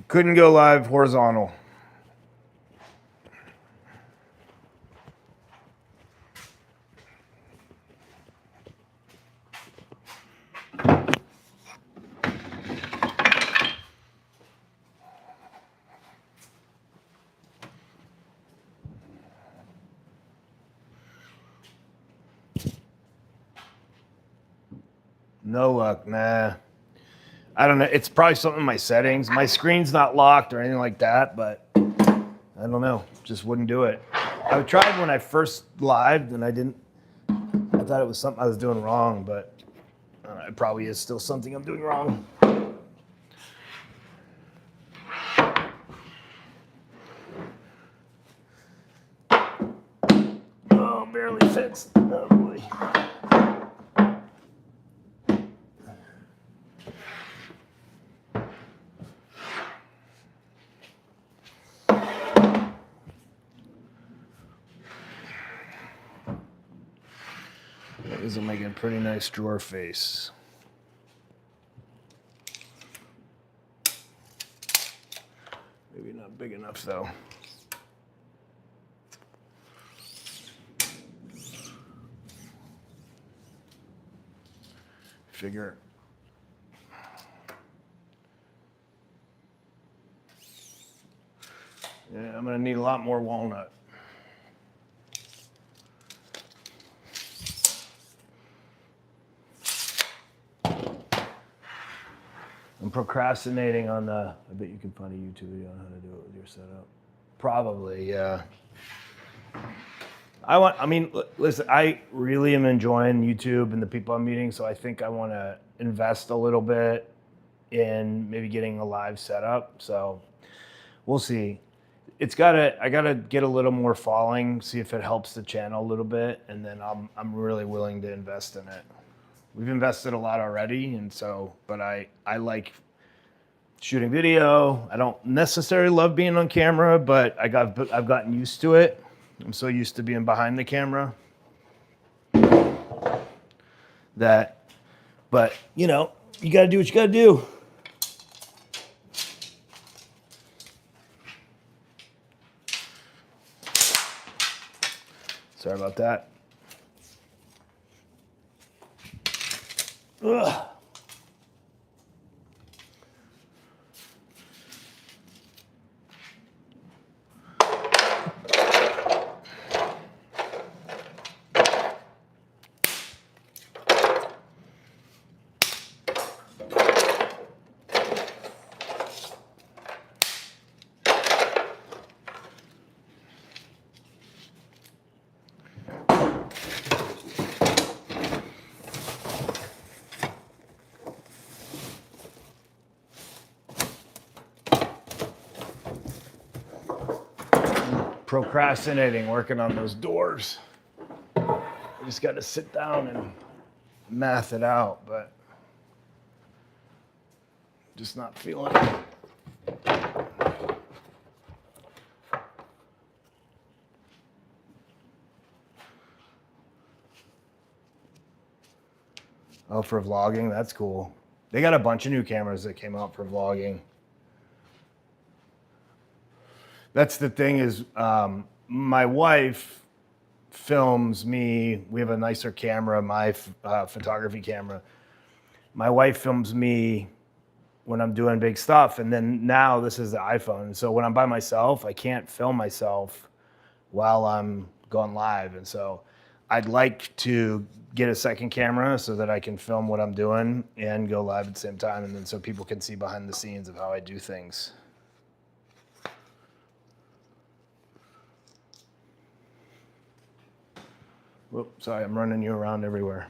Couldn't go live horizontal. No luck, nah. I don't know. It's probably something in my settings. My screen's not locked or anything like that, but I don't know. Just wouldn't do it. I tried when I first lived and I didn't. I thought it was something I was doing wrong, but it probably is still something I'm doing wrong. Oh, barely fits. Oh boy. This will make a pretty nice drawer face. Maybe not big enough though. Figure. Yeah, I'm gonna need a lot more walnut. I'm procrastinating on the. I bet you can find a YouTube video on how to do it with your setup. Probably, yeah. I mean, listen, I really am enjoying YouTube and the people I'm meeting, so I think I want to invest a little bit in maybe getting a live setup. So we'll see. I gotta get a little more following, see if it helps the channel a little bit, and then I'm really willing to invest in it. We've invested a lot already, and so, but I like shooting video. I don't necessarily love being on camera, but I've gotten used to it. I'm so used to being behind the camera but you know, you gotta do what you gotta do. Sorry about that. Ugh. Procrastinating, working on those doors. I just got to sit down and math it out, but just not feeling it. Oh, for vlogging, that's cool. They got a bunch of new cameras that came out for vlogging. That's the thing is, my wife films me. We have a nicer camera, my photography camera. My wife films me when I'm doing big stuff, and then now this is the iPhone. So when I'm by myself, I can't film myself while I'm going live. And so I'd like to get a second camera so that I can film what I'm doing and go live at the same time, and then so people can see behind the scenes of how I do things. Whoop, sorry, I'm running you around everywhere.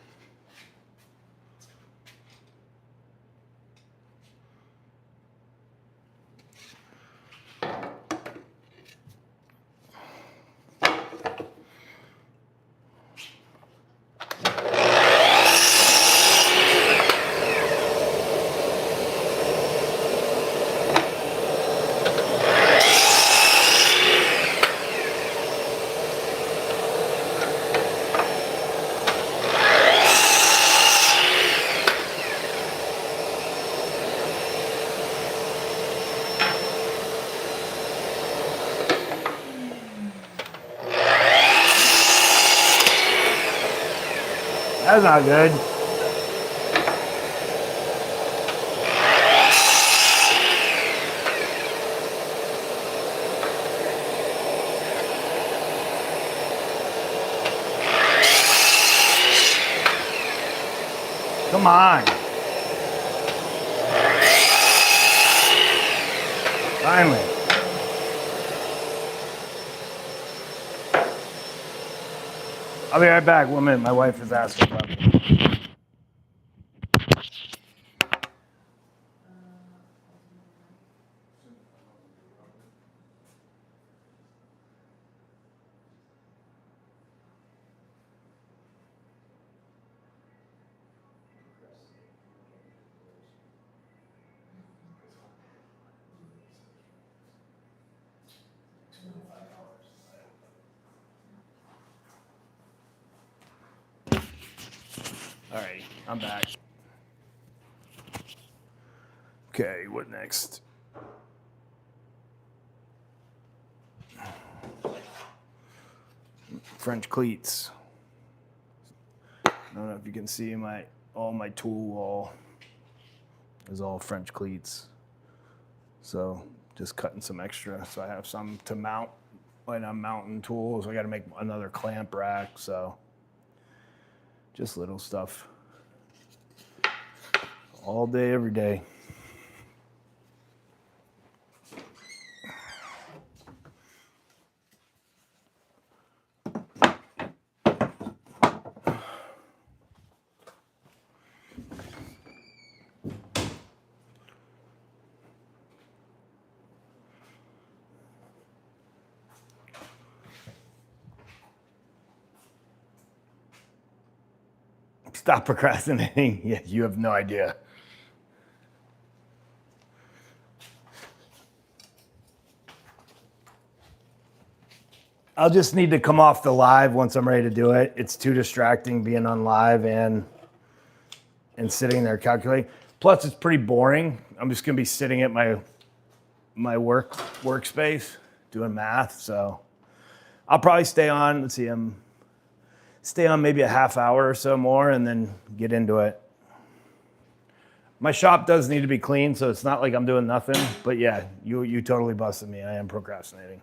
That's not good. Come on. Finally. I'll be right back. 1 minute. My wife is asking about me. All right, I'm back. Okay, what next? French cleats. I don't know if you can see all my tool wall is all French cleats. So just cutting some extra. So I have some to mount when I'm mounting tools. I got to make another clamp rack. So just little stuff. All day, every day. Stop procrastinating. Yeah, you have no idea. I'll just need to come off the live once I'm ready to do it. It's too distracting being on live and sitting there calculating. Plus, it's pretty boring. I'm just gonna be sitting at my workspace doing math. So I'll probably stay on. Let's see, stay on maybe a half hour or so more, and then get into it. My shop does need to be clean, so it's not like I'm doing nothing. But yeah, you totally busted me. I am procrastinating.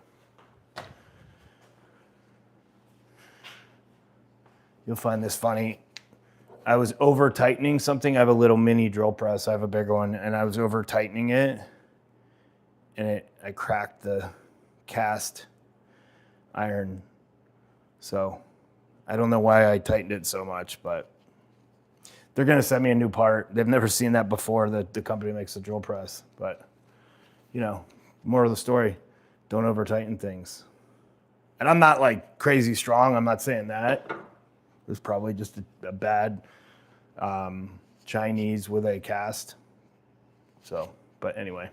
You'll find this funny. I was over tightening something. I have a little mini drill press. I have a bigger one, and I was over tightening it, and I cracked the cast iron. So I don't know why I tightened it so much, but they're gonna send me a new part. They've never seen that before. The company makes a drill press, but moral of the story: don't over tighten things. And I'm not like crazy strong. I'm not saying that. It was probably just a bad Chinese with a cast. So, but anyway,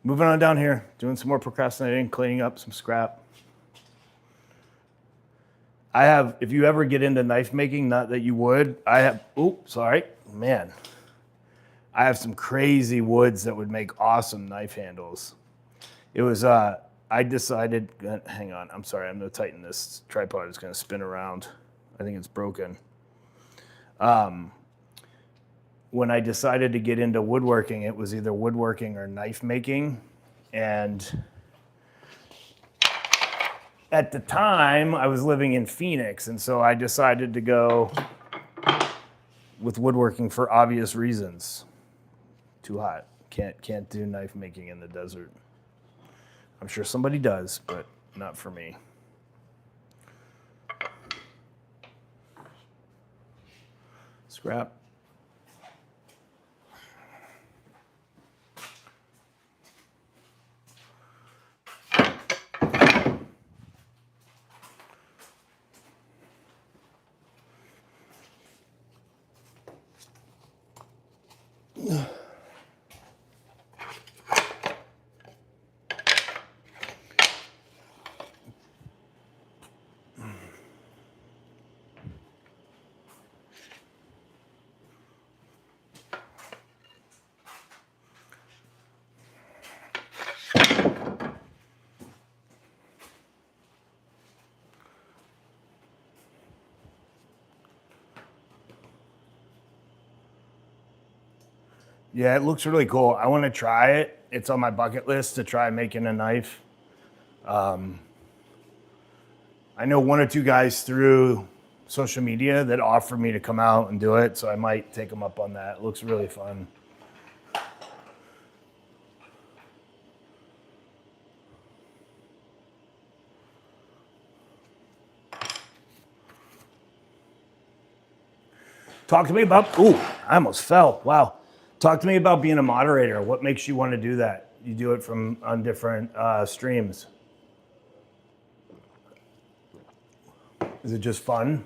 moving on down here, doing some more procrastinating, cleaning up some scrap. I have, if you ever get into knife making, not that you would, I have, I have some crazy woods that would make awesome knife handles. It was, I decided, hang on, I'm sorry, I'm gonna tighten this tripod, it's gonna spin around. I think it's broken. When I decided to get into woodworking, it was either woodworking or knife making. And at the time, I was living in Phoenix, and so I decided to go with woodworking for obvious reasons. Too hot. Can't do knife making in the desert. I'm sure somebody does, but not for me. Scrap. Yeah, it looks really cool. I want to try it. It's on my bucket list to try making a knife. I know one or two guys through social media that offered me to come out and do it, so I might take them up on that. It looks really fun. Talk to me about, ooh, I almost fell. Wow. Talk to me about being a moderator. What makes you want to do that? You do it from on different streams. Is it just fun?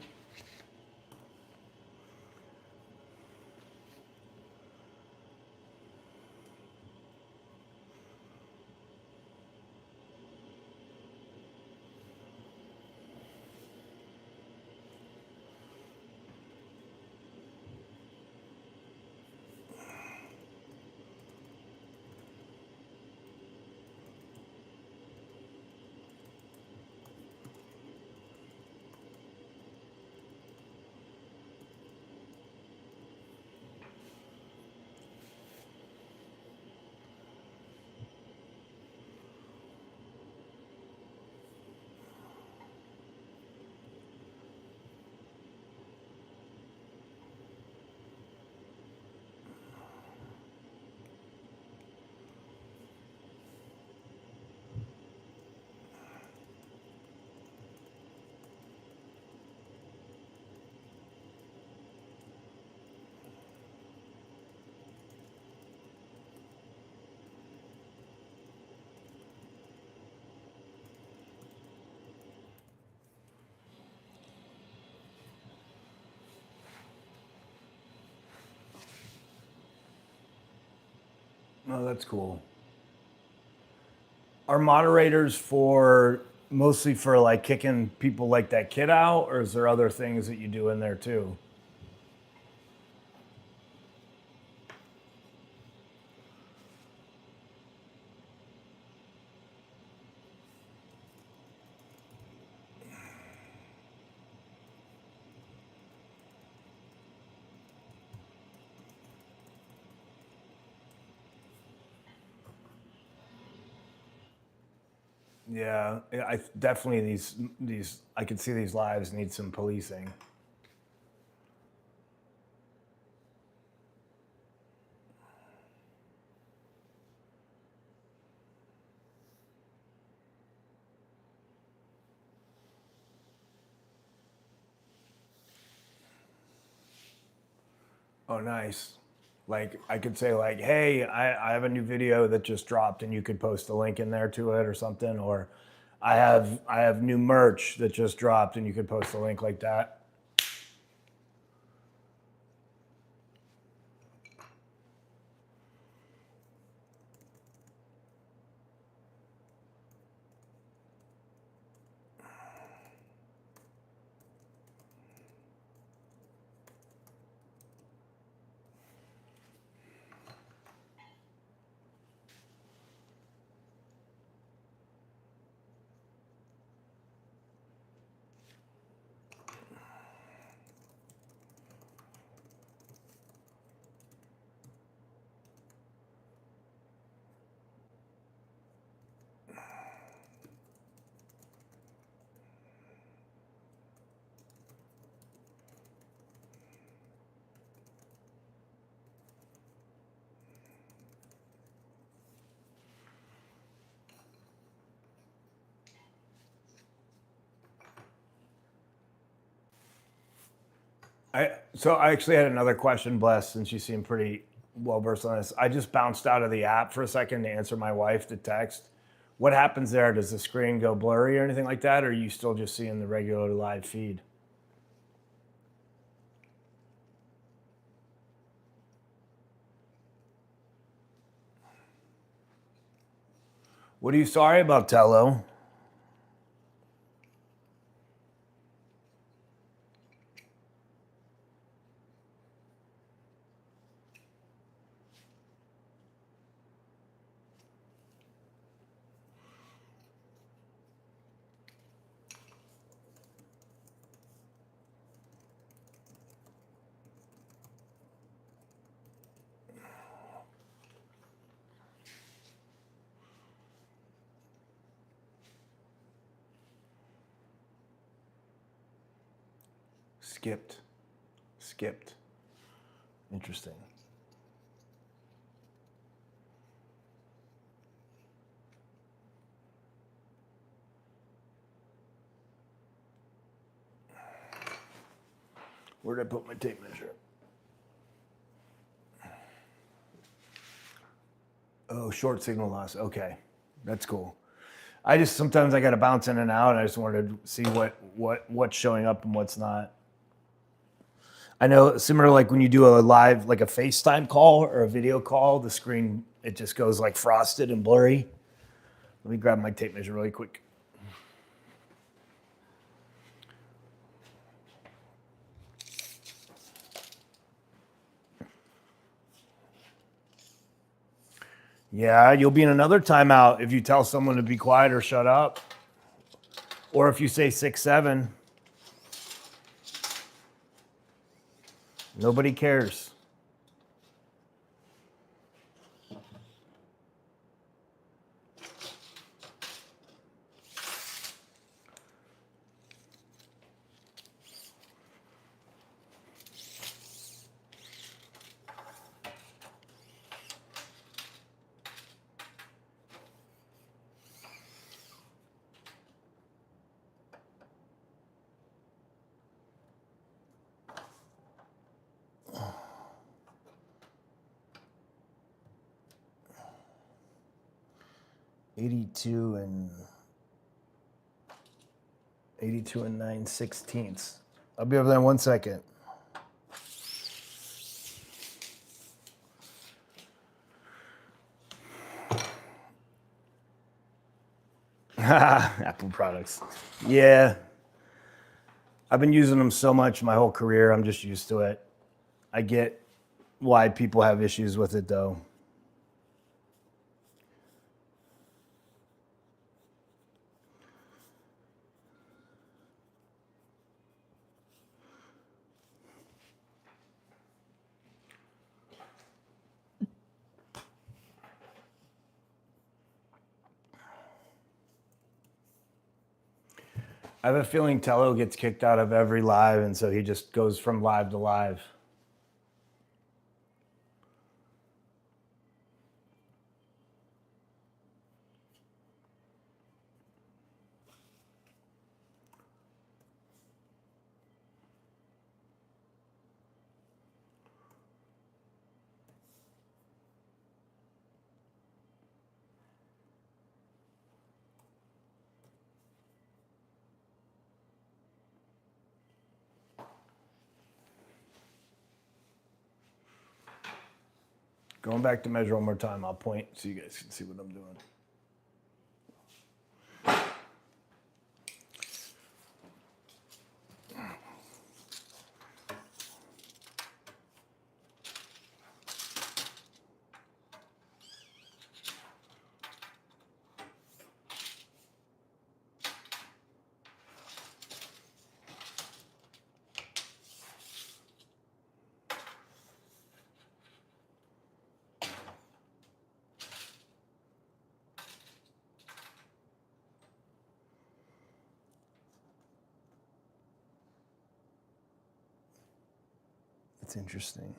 Oh, that's cool. Are moderators for mostly for like kicking people like that kid out, or is there other things that you do in there too? Yeah, I definitely these I could see these lives need some policing. Oh, nice. Like I could say like, hey, I have a new video that just dropped, and you could post a link in there to it or something, or I have new merch that just dropped, and you could post a link like that. I actually had another question, Bless, since you seem pretty well versed on this. I just bounced out of the app for a second to answer my wife to text. What happens there? Does the screen go blurry or anything like that, or are you still just seeing the regular live feed? What are you sorry about, Tello? Skipped. Interesting. Where did I put my tape measure? Oh, short signal loss. Okay, that's cool. Sometimes I got to bounce in and out. And I just wanted to see what's showing up and what's not. I know similar like when you do a live, like a FaceTime call or a video call, the screen, it just goes like frosted and blurry. Let me grab my tape measure really quick. Yeah, you'll be in another timeout if you tell someone to be quiet or shut up. Or if you say 6-7. Nobody cares. Eighty-two and 9/16. I'll be over there in 1 second. Apple products. Yeah. I've been using them so much my whole career. I'm just used to it. I get why people have issues with it though. I have a feeling Tello gets kicked out of every live, and so he just goes from live to live. Going back to measure one more time, I'll point so you guys can see what I'm doing. It's interesting.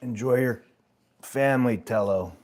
Enjoy your family, Tello.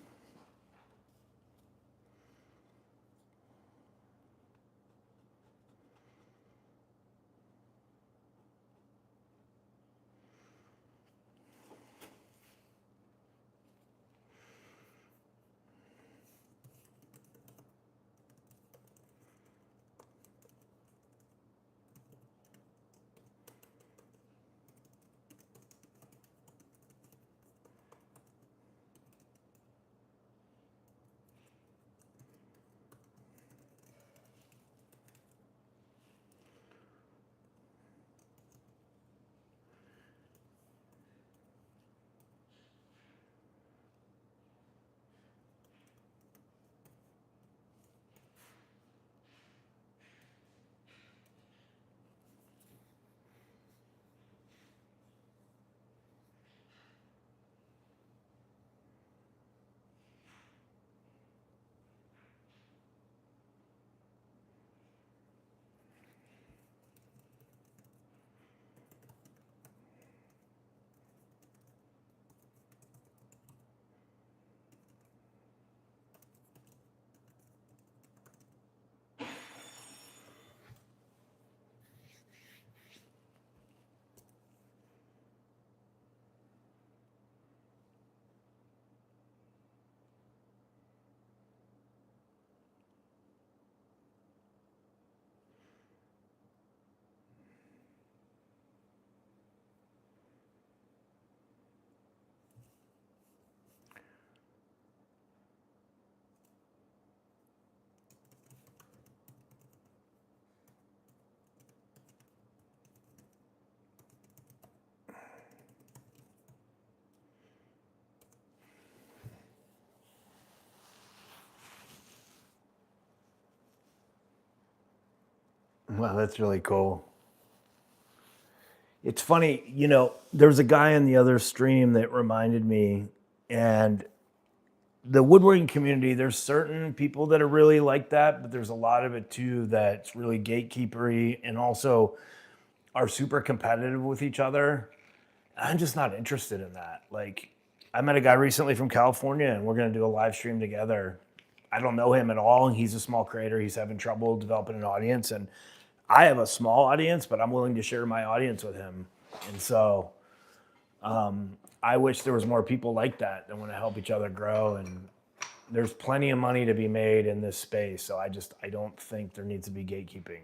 Wow, that's really cool. It's funny, there was a guy in the other stream that reminded me, and the woodworking community, there's certain people that are really like that, but there's a lot of it too that's really gatekeepery and also are super competitive with each other. I'm just not interested in that. Like, I met a guy recently from California, and we're going to do a live stream together. I don't know him at all. He's a small creator. He's having trouble developing an audience, and I have a small audience, but I'm willing to share my audience with him. And so I wish there was more people like that want to help each other grow. And there's plenty of money to be made in this space. So I don't think there needs to be gatekeeping.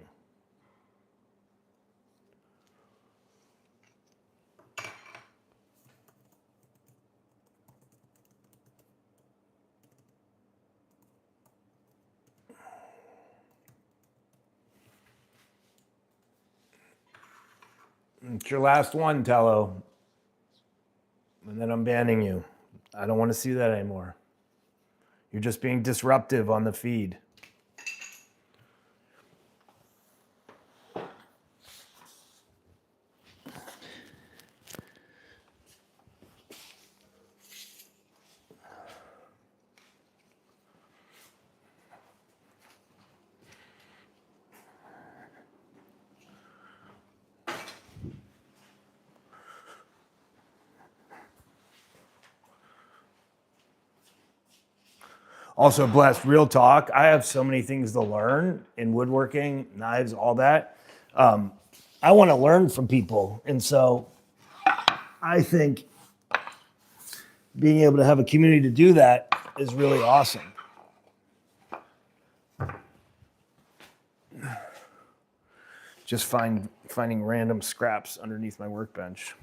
It's your last one, Tello. And then I'm banning you. I don't want to see that anymore. You're just being disruptive on the feed. Also, Blessed, real talk. I have so many things to learn in woodworking, knives, all that. I want to learn from people. And so I think being able to have a community to do that is really awesome. Just finding random scraps underneath my workbench.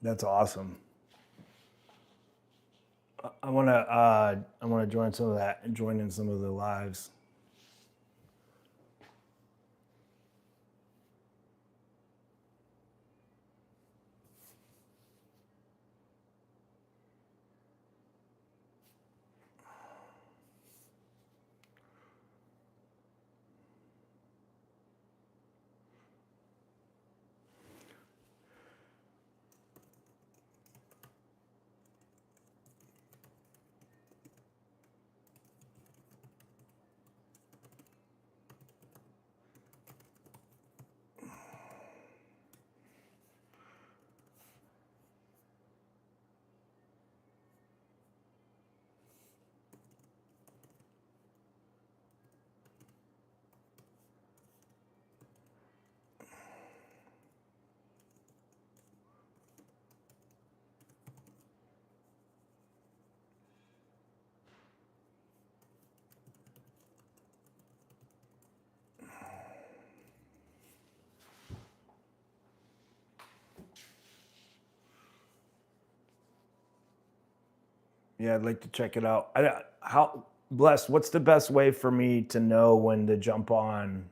That's awesome. I want to join some of that and join in some of the lives. Yeah, I'd like to check it out. How blessed? What's the best way for me to know when to jump on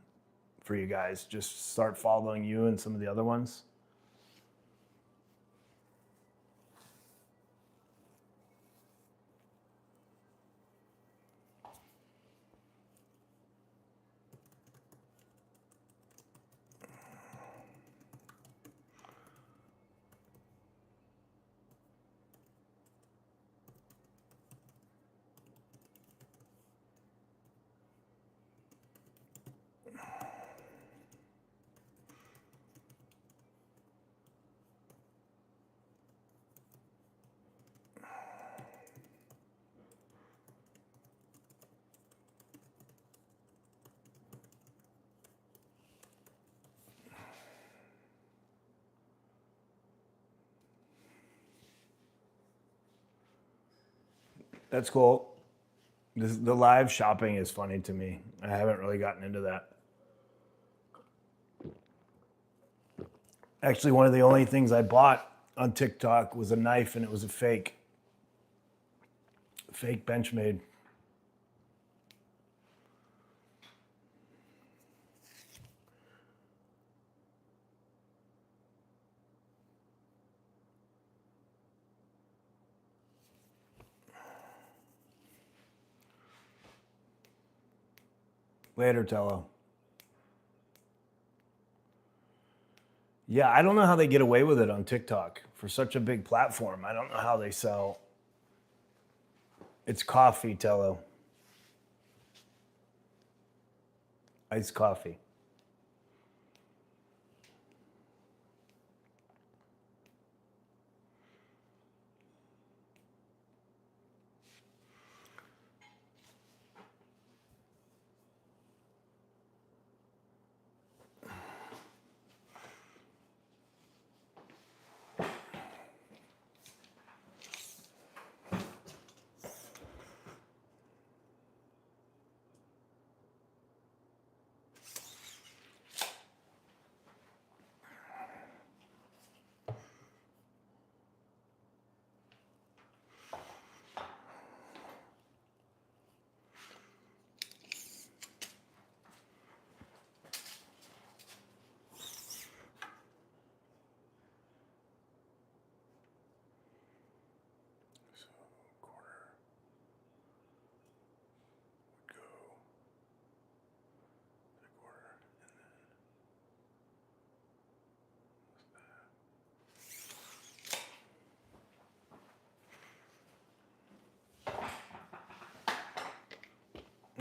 for you guys? Just start following you and some of the other ones. That's cool. The live shopping is funny to me. I haven't really gotten into that. Actually, one of the only things I bought on TikTok was a knife, and it was a fake Benchmade. Later, Tello. Yeah, I don't know how they get away with it on TikTok for such a big platform. I don't know how they sell. It's coffee, Tello. Iced coffee.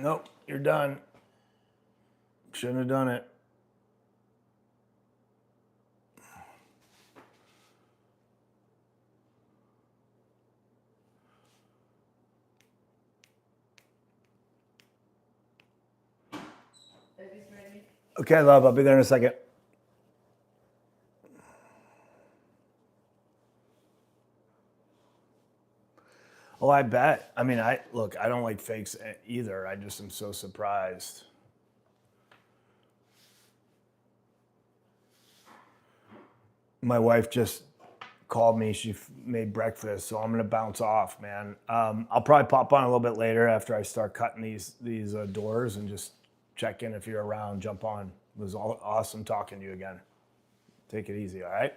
Nope, you're done. Shouldn't have done it. Okay, love, I'll be there in a second. Oh, I bet. I mean, I don't like fakes either. I just am so surprised. My wife just called me. She made breakfast, so I'm gonna bounce off, man. I'll probably pop on a little bit later after I start cutting these doors and just check in if you're around. Jump on. It was awesome talking to you again. Take it easy, all right?